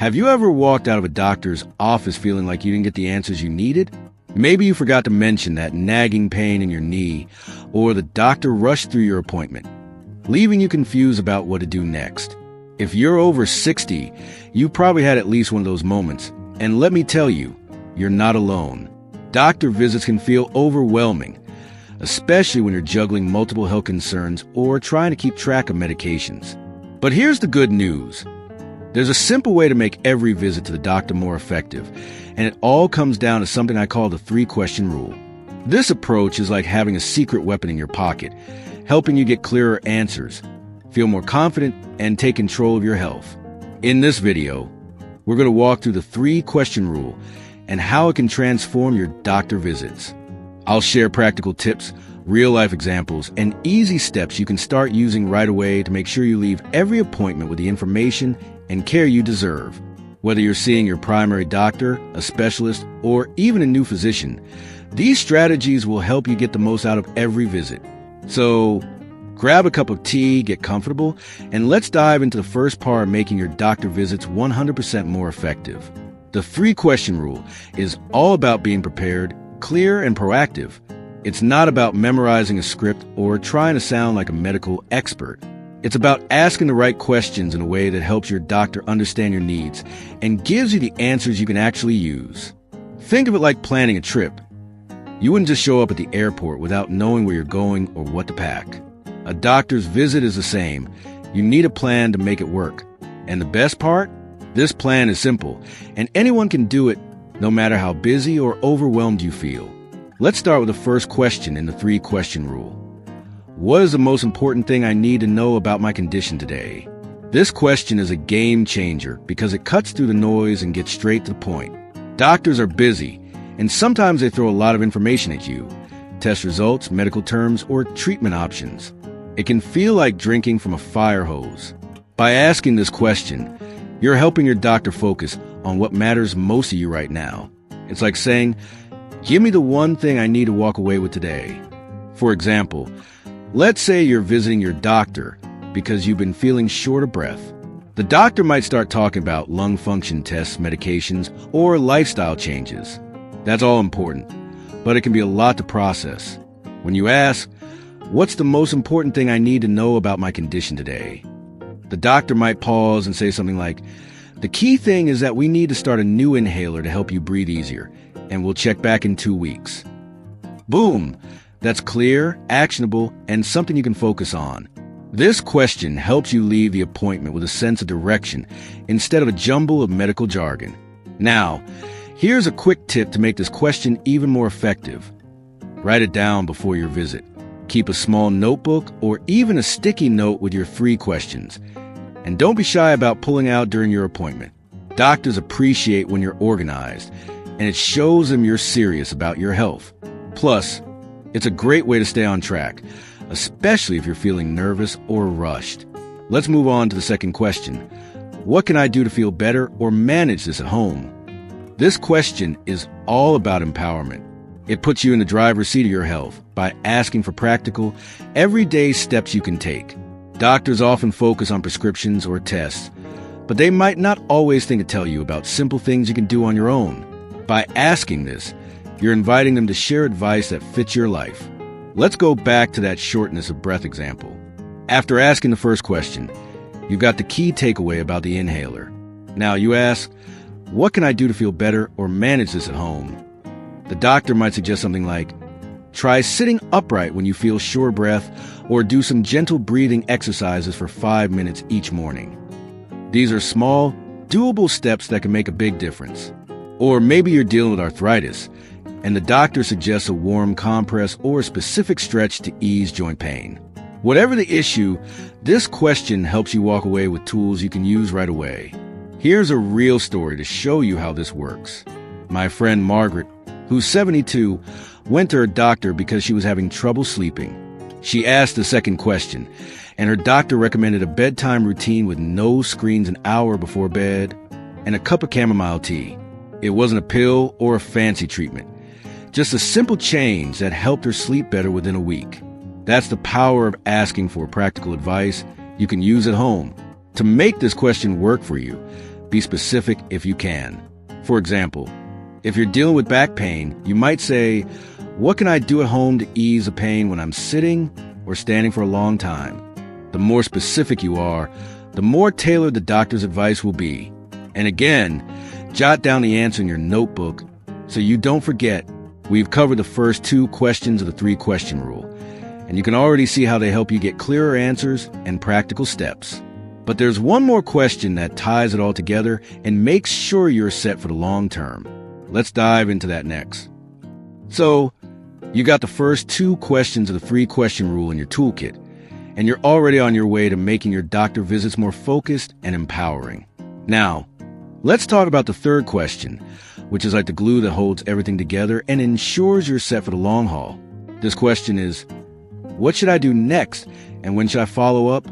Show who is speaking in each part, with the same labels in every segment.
Speaker 1: Have you ever walked out of a doctor's office feeling like you didn't get the answers you needed? Maybe you forgot to mention that nagging pain in your knee, or the doctor rushed through your appointment, leaving you confused about what to do next. If you're over 60, you probably had at least one of those moments. And let me tell you, you're not alone. Doctor visits can feel overwhelming, especially when you're juggling multiple health concerns or trying to keep track of medications. But here's the good news. There's a simple way to make every visit to the doctor more effective, and it all comes down to something I call the 3-question rule. This approach is like having a secret weapon in your pocket, helping you get clearer answers, feel more confident, and take control of your health. In this video, we're going to walk through the 3-question rule and how it can transform your doctor visits. I'll share practical tips, real-life examples, and easy steps you can start using right away to make sure you leave every appointment with the information and care you deserve. Whether you're seeing your primary doctor, a specialist, or even a new physician, these strategies will help you get the most out of every visit. So, grab a cup of tea, get comfortable, and let's dive into the first part of making your doctor visits 100% more effective. The 3-question rule is all about being prepared, clear, and proactive. It's not about memorizing a script or trying to sound like a medical expert. It's about asking the right questions in a way that helps your doctor understand your needs and gives you the answers you can actually use. Think of it like planning a trip. You wouldn't just show up at the airport without knowing where you're going or what to pack. A doctor's visit is the same. You need a plan to make it work. And the best part? This plan is simple, and anyone can do it no matter how busy or overwhelmed you feel. Let's start with the first question in the 3-question rule. What is the most important thing I need to know about my condition today? This question is a game changer because it cuts through the noise and gets straight to the point. Doctors are busy, and sometimes they throw a lot of information at you. Test results, medical terms, or treatment options. It can feel like drinking from a fire hose. By asking this question, you're helping your doctor focus on what matters most to you right now. It's like saying, give me the one thing I need to walk away with today. For example, let's say you're visiting your doctor because you've been feeling short of breath. The doctor might start talking about lung function tests, medications, or lifestyle changes. That's all important, but it can be a lot to process. When you ask, what's the most important thing I need to know about my condition today? The doctor might pause and say something like, the key thing is that we need to start a new inhaler to help you breathe easier, and we'll check back in 2 weeks. Boom! That's clear, actionable, and something you can focus on. This question helps you leave the appointment with a sense of direction instead of a jumble of medical jargon. Now, here's a quick tip to make this question even more effective. Write it down before your visit. Keep a small notebook or even a sticky note with your 3 questions. And don't be shy about pulling out during your appointment. Doctors appreciate when you're organized, and it shows them you're serious about your health. Plus, it's a great way to stay on track, especially if you're feeling nervous or rushed. Let's move on to the second question. What can I do to feel better or manage this at home? This question is all about empowerment. It puts you in the driver's seat of your health by asking for practical, everyday steps you can take. Doctors often focus on prescriptions or tests, but they might not always think to tell you about simple things you can do on your own. By asking this, you're inviting them to share advice that fits your life. Let's go back to that shortness of breath example. After asking the first question, you've got the key takeaway about the inhaler. Now you ask, what can I do to feel better or manage this at home? The doctor might suggest something like, try sitting upright when you feel short of breath, or do some gentle breathing exercises for 5 minutes each morning. These are small, doable steps that can make a big difference. Or maybe you're dealing with arthritis, and the doctor suggests a warm compress or a specific stretch to ease joint pain. Whatever the issue, this question helps you walk away with tools you can use right away. Here's a real story to show you how this works. My friend Margaret, who's 72, went to her doctor because she was having trouble sleeping. She asked the second question, and her doctor recommended a bedtime routine with no screens an hour before bed and a cup of chamomile tea. It wasn't a pill or a fancy treatment, just a simple change that helped her sleep better within a week. That's the power of asking for practical advice you can use at home. To make this question work for you, Be specific if you can. For example, if you're dealing with back pain, you might say, "What can I do at home to ease the pain when I'm sitting or standing for a long time?" The more specific you are, the more tailored the doctor's advice will be. And again, jot down the answer in your notebook so you don't forget. We've covered the first 2 questions of the 3-question rule, and you can already see how they help you get clearer answers and practical steps. But there's one more question that ties it all together and makes sure you're set for the long term. Let's dive into that next. So, you got the first 2 questions of the 3-question rule in your toolkit, and you're already on your way to making your doctor visits more focused and empowering. Now, let's talk about the 3rd question, which is like the glue that holds everything together and ensures you're set for the long haul. This question is, what should I do next, and when should I follow up?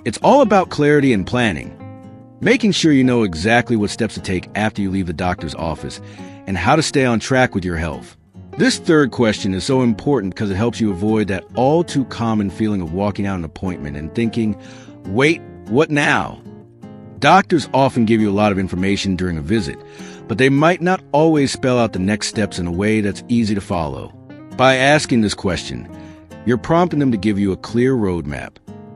Speaker 1: It's all about clarity and planning, making sure you know exactly what steps to take after you leave the doctor's office and how to stay on track with your health. This 3rd question is so important because it helps you avoid that all too common feeling of walking out an appointment and thinking, wait, what now? Doctors often give you a lot of information during a visit, but they might not always spell out the next steps in a way that's easy to follow. By asking this question, you're prompting them to give you a clear roadmap.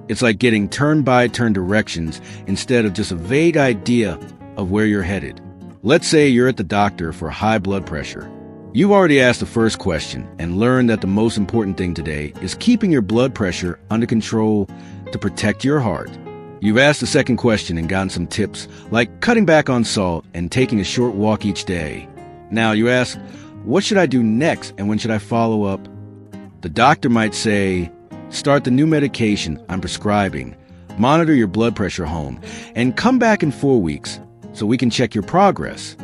Speaker 1: It's like getting turn-by-turn directions instead of just a vague idea of where you're headed. Let's say you're at the doctor for high blood pressure. You've already asked the first question and learned that the most important thing today is keeping your blood pressure under control to protect your heart. You've asked the second question and gotten some tips like cutting back on salt and taking a short walk each day. Now you ask, what should I do next and when should I follow up? The doctor might say, start the new medication I'm prescribing, monitor your blood pressure home, and come back in 4 weeks so we can check your progress.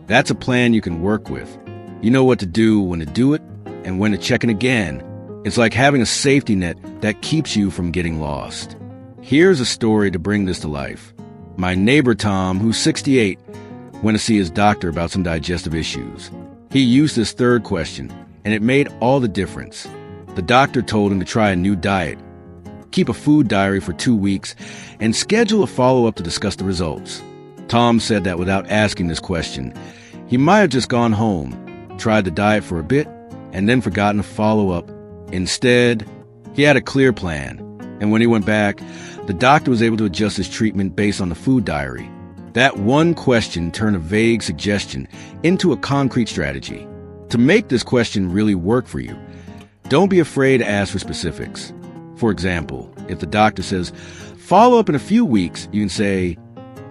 Speaker 1: That's a plan you can work with. You know what to do, when to do it, and when to check in again. It's like having a safety net that keeps you from getting lost. Here's a story to bring this to life. My neighbor Tom, who's 68, went to see his doctor about some digestive issues. He used this 3rd question, and it made all the difference. The doctor told him to try a new diet, keep a food diary for 2 weeks, and schedule a follow-up to discuss the results. Tom said that without asking this question, he might have just gone home, tried the diet for a bit, and then forgotten to follow up. Instead, he had a clear plan, and when he went back, the doctor was able to adjust his treatment based on the food diary. That one question turned a vague suggestion into a concrete strategy. To make this question really work for you, don't be afraid to ask for specifics. For example, if the doctor says, follow up in a few weeks, you can say,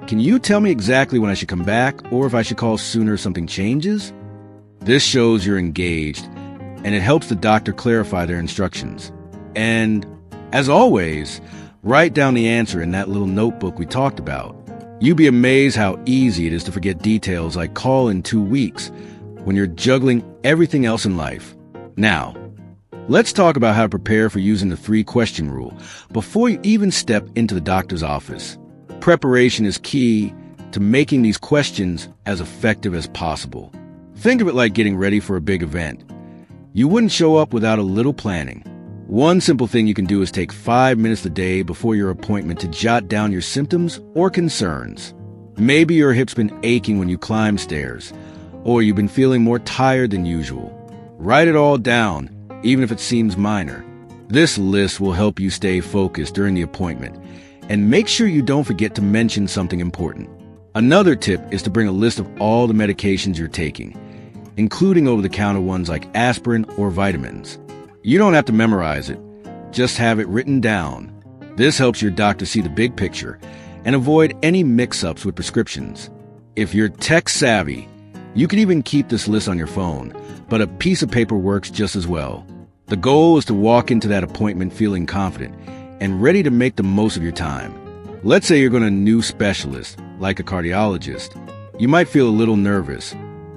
Speaker 1: can you tell me exactly when I should come back, or if I should call sooner if something changes? This shows you're engaged, and it helps the doctor clarify their instructions. And, as always, write down the answer in that little notebook we talked about. You'd be amazed how easy it is to forget details like call in 2 weeks when you're juggling everything else in life. Now, let's talk about how to prepare for using the 3-question rule before you even step into the doctor's office. Preparation is key to making these questions as effective as possible. Think of it like getting ready for a big event. You wouldn't show up without a little planning. One simple thing you can do is take 5 minutes a day before your appointment to jot down your symptoms or concerns. Maybe your hip's been aching when you climb stairs, or you've been feeling more tired than usual. Write it all down, even if it seems minor. This list will help you stay focused during the appointment, and make sure you don't forget to mention something important. Another tip is to bring a list of all the medications you're taking, including over-the-counter ones like aspirin or vitamins. You don't have to memorize it, just have it written down. This helps your doctor see the big picture and avoid any mix-ups with prescriptions. If you're tech-savvy, you can even keep this list on your phone, but a piece of paper works just as well. The goal is to walk into that appointment feeling confident and ready to make the most of your time. Let's say you're going to a new specialist, like a cardiologist. You might feel a little nervous,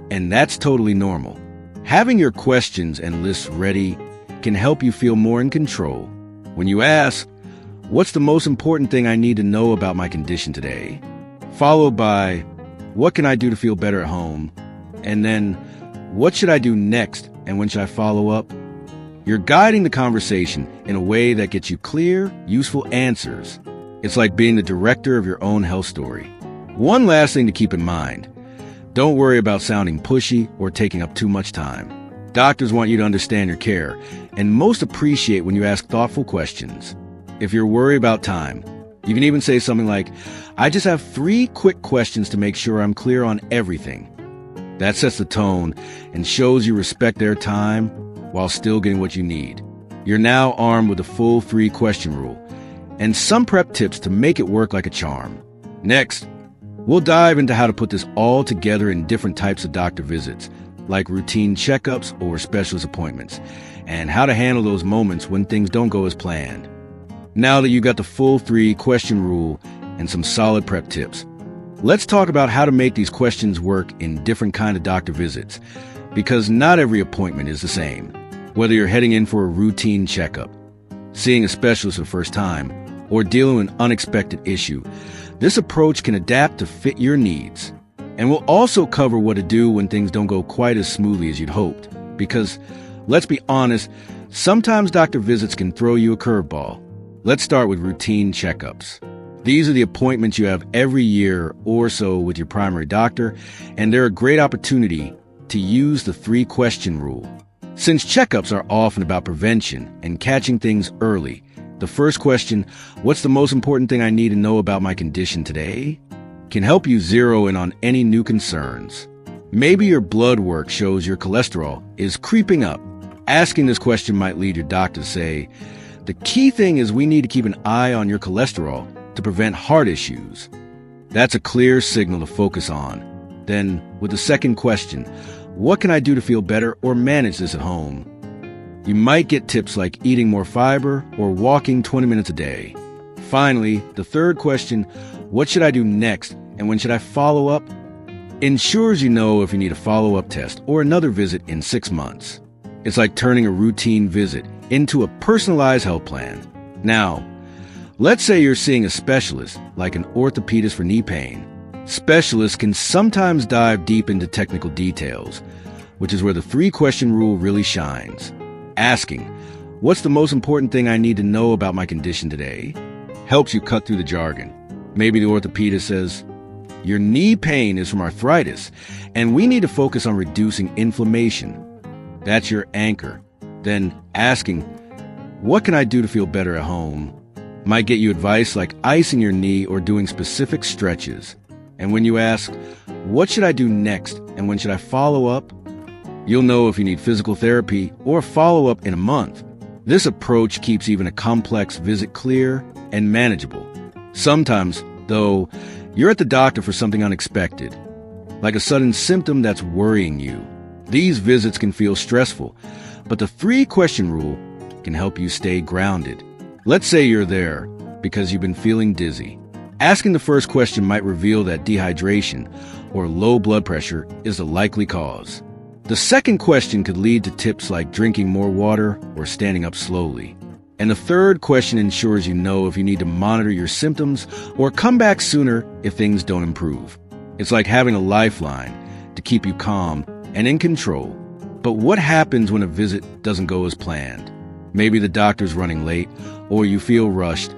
Speaker 1: and that's totally normal. Having your questions and lists ready can help you feel more in control. When you ask, what's the most important thing I need to know about my condition today? Followed by, what can I do to feel better at home? And then, what should I do next and when should I follow up? You're guiding the conversation in a way that gets you clear, useful answers. It's like being the director of your own health story. One last thing to keep in mind. Don't worry about sounding pushy or taking up too much time. Doctors want you to understand your care and most appreciate when you ask thoughtful questions. If you're worried about time, you can even say something like, I just have 3 quick questions to make sure I'm clear on everything. That sets the tone and shows you respect their time while still getting what you need. You're now armed with the full 3-question rule and some prep tips to make it work like a charm. Next, we'll dive into how to put this all together in different types of doctor visits, like routine checkups or specialist appointments, and how to handle those moments when things don't go as planned. Now that you got the full 3-question rule and some solid prep tips, let's talk about how to make these questions work in different kind of doctor visits, because not every appointment is the same. Whether you're heading in for a routine checkup, seeing a specialist for the first time, or dealing with an unexpected issue, this approach can adapt to fit your needs. And we'll also cover what to do when things don't go quite as smoothly as you'd hoped, because, let's be honest, sometimes doctor visits can throw you a curveball. Let's start with routine checkups. These are the appointments you have every year or so with your primary doctor, and they're a great opportunity to use the 3-question rule. Since checkups are often about prevention and catching things early, the first question, what's the most important thing I need to know about my condition today, can help you zero in on any new concerns. Maybe your blood work shows your cholesterol is creeping up. Asking this question might lead your doctor to say, the key thing is we need to keep an eye on your cholesterol to prevent heart issues. That's a clear signal to focus on. Then, with the second question, what can I do to feel better or manage this at home? You might get tips like eating more fiber or walking 20 minutes a day. Finally, the third question, what should I do next and when should I follow up? Ensures you know if you need a follow-up test or another visit in 6 months. It's like turning a routine visit into a personalized health plan. Now, let's say you're seeing a specialist, like an orthopedist for knee pain. Specialists can sometimes dive deep into technical details, which is where the 3-question rule really shines. Asking, what's the most important thing I need to know about my condition today, helps you cut through the jargon. Maybe the orthopedist says, your knee pain is from arthritis, and we need to focus on reducing inflammation. That's your anchor. Then asking, what can I do to feel better at home, might get you advice like icing your knee or doing specific stretches. And when you ask, what should I do next and when should I follow up? You'll know if you need physical therapy or follow-up in a month. This approach keeps even a complex visit clear and manageable. Sometimes, though, you're at the doctor for something unexpected, like a sudden symptom that's worrying you. These visits can feel stressful, but the 3-question rule can help you stay grounded. Let's say you're there because you've been feeling dizzy. Asking the first question might reveal that dehydration or low blood pressure is the likely cause. The second question could lead to tips like drinking more water or standing up slowly. And the third question ensures you know if you need to monitor your symptoms or come back sooner if things don't improve. It's like having a lifeline to keep you calm and in control. But what happens when a visit doesn't go as planned? Maybe the doctor's running late, or you feel rushed,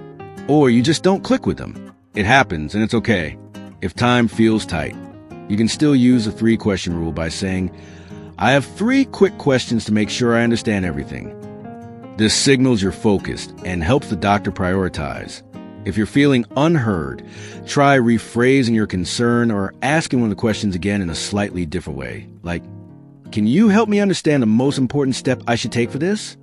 Speaker 1: or you just don't click with them. It happens, and it's okay. If time feels tight, you can still use the 3-question rule by saying, I have 3 quick questions to make sure I understand everything. This signals you're focused and helps the doctor prioritize. If you're feeling unheard, try rephrasing your concern or asking one of the questions again in a slightly different way. Like, can you help me understand the most important step I should take for this?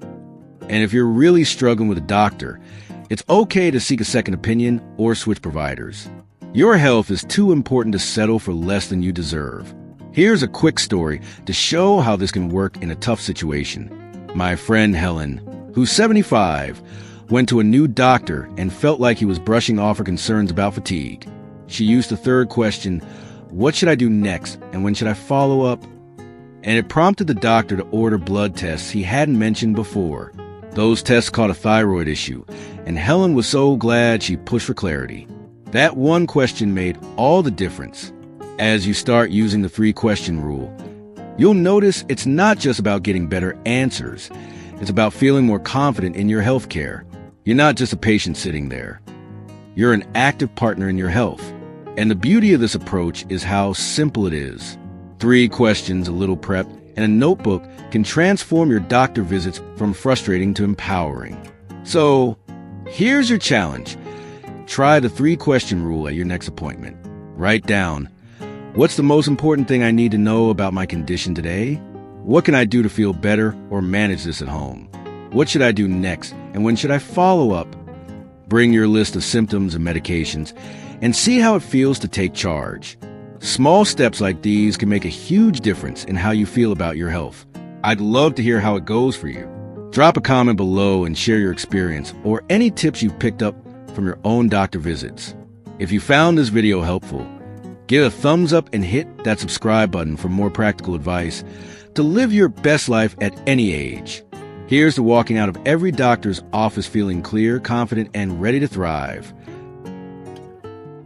Speaker 1: And if you're really struggling with a doctor, it's okay to seek a second opinion or switch providers. Your health is too important to settle for less than you deserve. Here's a quick story to show how this can work in a tough situation. My friend Helen, who's 75, went to a new doctor and felt like he was brushing off her concerns about fatigue. She used the 3rd question, what should I do next and when should I follow up? And it prompted the doctor to order blood tests he hadn't mentioned before. Those tests caught a thyroid issue, and Helen was so glad she pushed for clarity. That one question made all the difference. As you start using the 3-question rule, you'll notice it's not just about getting better answers. It's about feeling more confident in your health care. You're not just a patient sitting there. You're an active partner in your health. And the beauty of this approach is how simple it is. 3 questions, a little prep, and a notebook can transform your doctor visits from frustrating to empowering. So, here's your challenge. Try the 3-question rule at your next appointment. Write down, what's the most important thing I need to know about my condition today? What can I do to feel better or manage this at home? What should I do next, and when should I follow up? Bring your list of symptoms and medications, and see how it feels to take charge. Small steps like these can make a huge difference in how you feel about your health. I'd love to hear how it goes for you. Drop a comment below and share your experience or any tips you've picked up from your own doctor visits. If you found this video helpful, give a thumbs up and hit that subscribe button for more practical advice to live your best life at any age. Here's to walking out of every doctor's office feeling clear, confident, and ready to thrive.